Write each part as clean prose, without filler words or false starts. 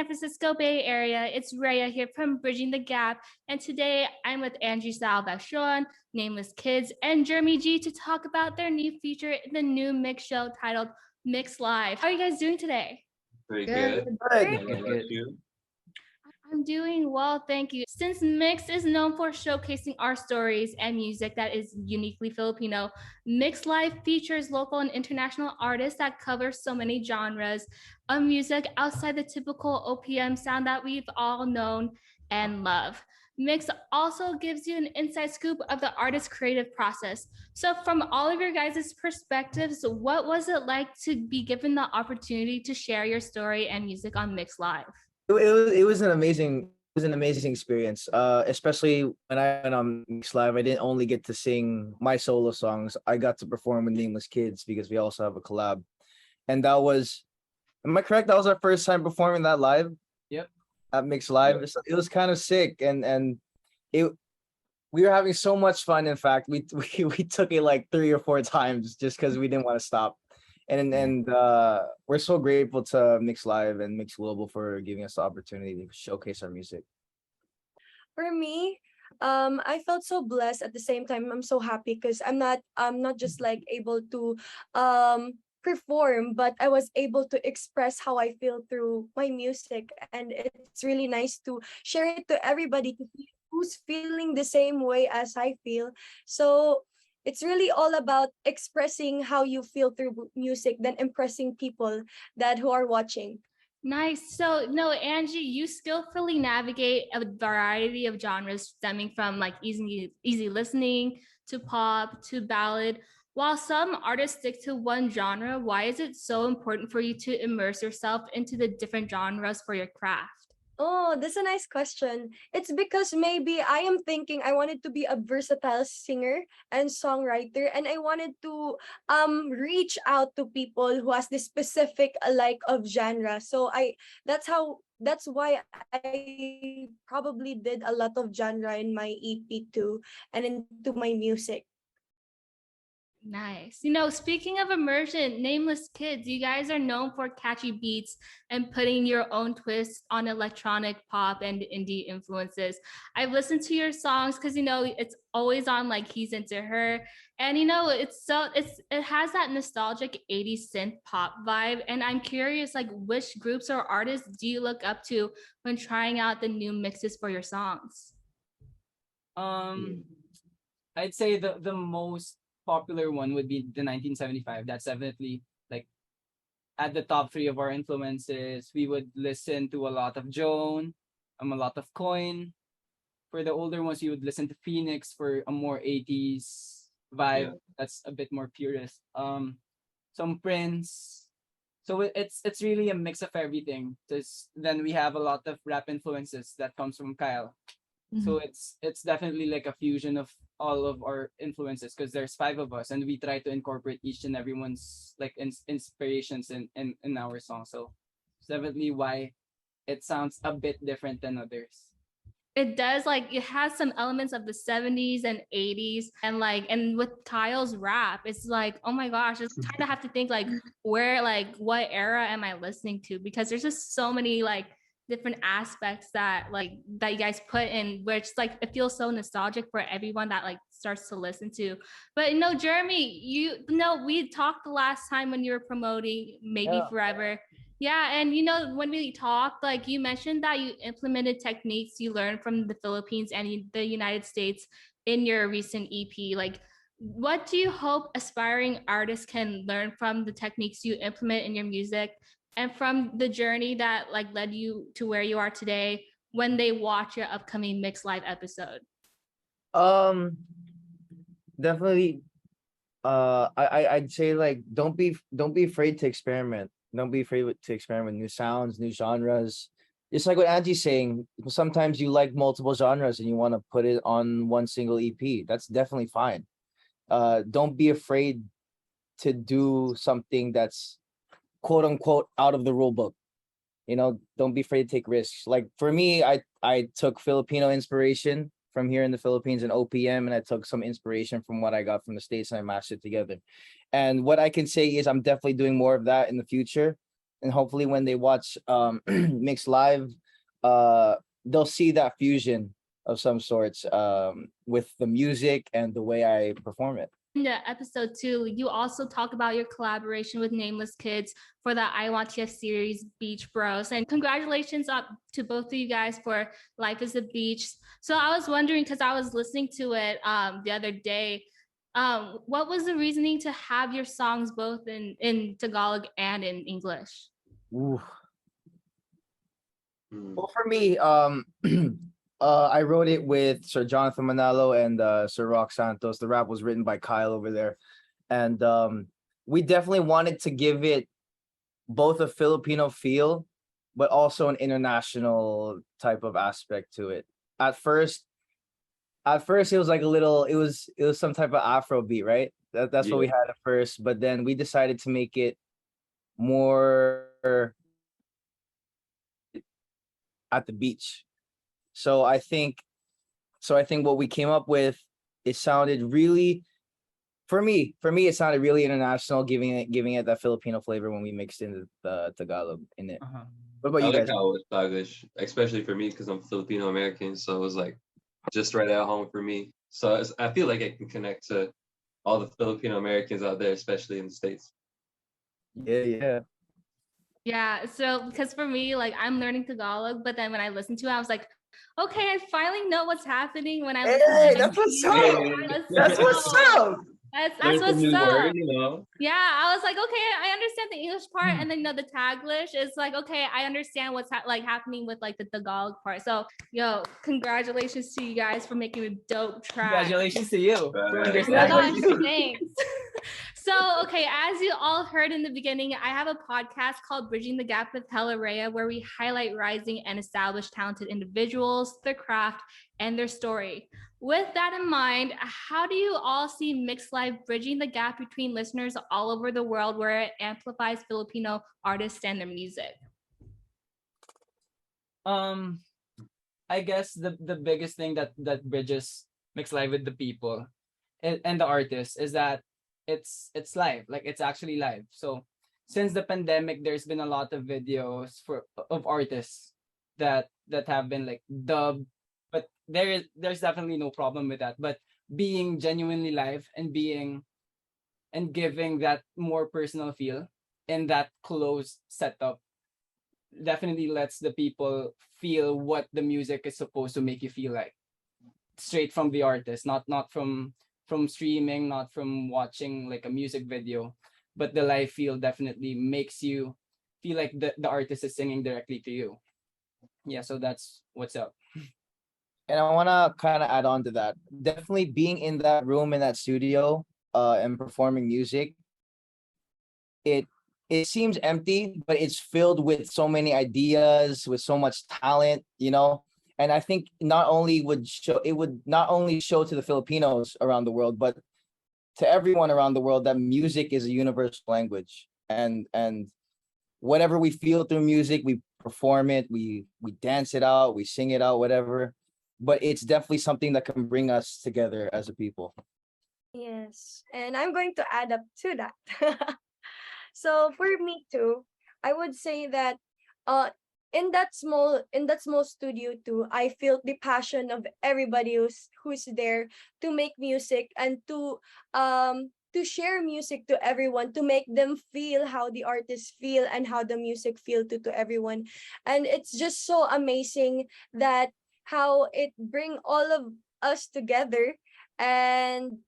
Francisco Bay Area. It's Reya here from Bridging the Gap, and today I'm with Anji Salvacion, Nameless Kids, and Jeremy G to talk about their new feature in the new MYX show titled MYX Live. How are you guys doing today? Very good. Good. I'm doing well, thank you. Since MYX is known for showcasing our stories and music that is uniquely Filipino, MYX Live features local and international artists that cover so many genres of music outside the typical OPM sound that we've all known and love. MYX also gives you an inside scoop of the artist's creative process. So from all of your guys' perspectives, what was it like to be given the opportunity to share your story and music on MYX Live? It was an amazing experience. Especially when I went on Myx Live, I didn't only get to sing my solo songs. I got to perform with Nameless Kids because we also have a collab, and that was, am I correct? That was our first time performing that live. Yep. At Myx Live. Yep. It was kind of sick, and we were having so much fun. In fact, we took it like 3 or 4 times just because we didn't want to stop. And we're so grateful to MYX Live and MYX.GLOBAL for giving us the opportunity to showcase our music. For me, I felt so blessed. At the same time, I'm so happy because I'm not just like able to perform, but I was able to express how I feel through my music, and it's really nice to share it to everybody to see who's feeling the same way as I feel. So it's really all about expressing how you feel through music, then impressing people that who are watching. Nice. So, no, Angie, you skillfully navigate a variety of genres stemming from like easy listening to pop to ballad. While some artists stick to one genre, why is it so important for you to immerse yourself into the different genres for your craft? Oh, that's a nice question. It's because maybe I am thinking I wanted to be a versatile singer and songwriter, and I wanted to reach out to people who has this specific like of genre. So that's why I probably did a lot of genre in my EP too and into my music. Nice. You know, speaking of immersion, Nameless Kids, you guys are known for catchy beats and putting your own twist on electronic pop and indie influences. I've listened to your songs because, you know, it's always on like He's Into Her. And, you know, it has that nostalgic 80s synth pop vibe. And I'm curious, like, which groups or artists do you look up to when trying out the new mixes for your songs? I'd say the most popular one would be the 1975. That's definitely like at the top 3 of our influences. We would listen to a lot of Joan, a lot of Coin. For the older ones, you would listen to Phoenix for a more 80s vibe. Yeah. That's a bit more purist. Some Prince. So it's really a mix of everything. Then we have a lot of rap influences that comes from Kyle. Mm-hmm. So it's definitely like a fusion of all of our influences because there's 5 of us and we try to incorporate each and everyone's like inspirations in our song. So it's definitely why it sounds a bit different than others. It does, like, it has some elements of the 70s and 80s, and with Kyle's rap, it's like, oh my gosh, it's kind of have to think like what era am I listening to, because there's just so many like different aspects that you guys put in, where it's like it feels so nostalgic for everyone that like starts to listen to. But you know, Jeremy, we talked the last time when you were promoting Maybe Forever. Yeah, and you know, when we talked, like you mentioned that you implemented techniques you learned from the Philippines and the United States in your recent EP. Like, what do you hope aspiring artists can learn from the techniques you implement in your music and from the journey that like led you to where you are today when they watch your upcoming MYX Live episode? Definitely. I'd say like don't be afraid to experiment. Don't be afraid to experiment with new sounds, new genres. It's like what Anji's saying. Sometimes you like multiple genres and you want to put it on one single EP. That's definitely fine. Don't be afraid to do something that's quote unquote out of the rule book. You know, don't be afraid to take risks. Like for me, I took Filipino inspiration from here in the Philippines and OPM, and I took some inspiration from what I got from the States and I mashed it together. And what I can say is I'm definitely doing more of that in the future. and hopefully when they watch Myx Live, they'll see that fusion of some sorts with the music and the way I perform it. In episode 2, you also talk about your collaboration with Nameless Kids for the I Want TF series Beach Bros. And congratulations up to both of you guys for Life is a Beach. So I was wondering, because I was listening to it the other day, what was the reasoning to have your songs both in Tagalog and in English? Ooh. Well, for me, I wrote it with Sir Jonathan Manalo and Sir Rock Santos. The rap was written by Kyle over there. And we definitely wanted to give it both a Filipino feel, but also an international type of aspect to it. At first it was like a little, it was some type of Afro beat, right? That's what we had at first. But then we decided to make it more at the beach. So I think what we came up with, it sounded really, for me, it sounded really international, giving it that Filipino flavor when we mixed in the Tagalog in it. What about you guys? How it was Taglish, especially for me because I'm Filipino American, so it was like just right at home for me. So I feel like I can connect to all the Filipino Americans out there, especially in the States. Yeah, so because for me, like I'm learning Tagalog, but then when I listened to it, I was like, okay, I finally know what's happening when I listen to that's what's up. That's what's up. That's what's up. Word, you know? Yeah, I was like, okay, I understand the English part, and then the Taglish is like, okay, I understand what's happening with like the Tagalog part. So, yo, congratulations to you guys for making a dope track. Congratulations to you. Oh my gosh, thanks. So, okay, as you all heard in the beginning, I have a podcast called Bridging the Gap with Reya, where we highlight rising and established talented individuals, their craft, and their story. With that in mind, how do you all see Myx Live bridging the gap between listeners all over the world where it amplifies Filipino artists and their music? I guess the biggest thing that bridges Myx Live with the people and the artists is that it's live, like it's actually live. So since the pandemic, there's been a lot of videos of artists that have been like dubbed, but there's definitely no problem with that. But being genuinely live and giving that more personal feel in that closed setup definitely lets the people feel what the music is supposed to make you feel like, straight from the artist, not from streaming, not from watching like a music video, but the live feel definitely makes you feel like the artist is singing directly to you. Yeah, so that's what's up. And I want to kind of add on to that. Definitely being in that room, in that studio, and performing music, it seems empty, but it's filled with so many ideas, with so much talent, you know. And I think it would not only show to the Filipinos around the world, but to everyone around the world that music is a universal language. And whatever we feel through music, we perform it, we dance it out, we sing it out, whatever. But it's definitely something that can bring us together as a people. Yes, and I'm going to add up to that. So for me too, I would say that in that small studio too, I feel the passion of everybody who's there to make music and to share music to everyone, to make them feel how the artists feel and how the music feel to everyone. And it's just so amazing that how it bring all of us together. And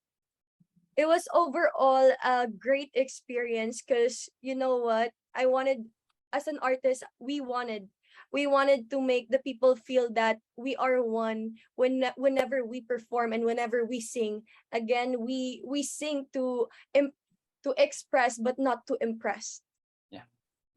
it was overall a great experience because you know what, I wanted, as an artist, we wanted to make the people feel that we are one whenever we perform and whenever we sing. Again, we sing to express but not to impress.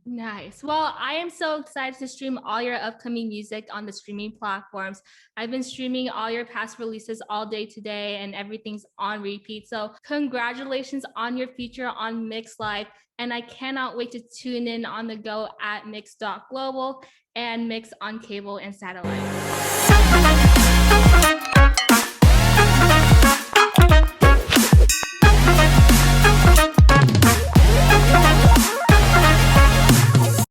Nice. Well, I am so excited to stream all your upcoming music on the streaming platforms. I've been streaming all your past releases all day today, and everything's on repeat. So congratulations on your feature on Myx Live. And I cannot wait to tune in on the go at MYX.GLOBAL and Myx on cable and satellite.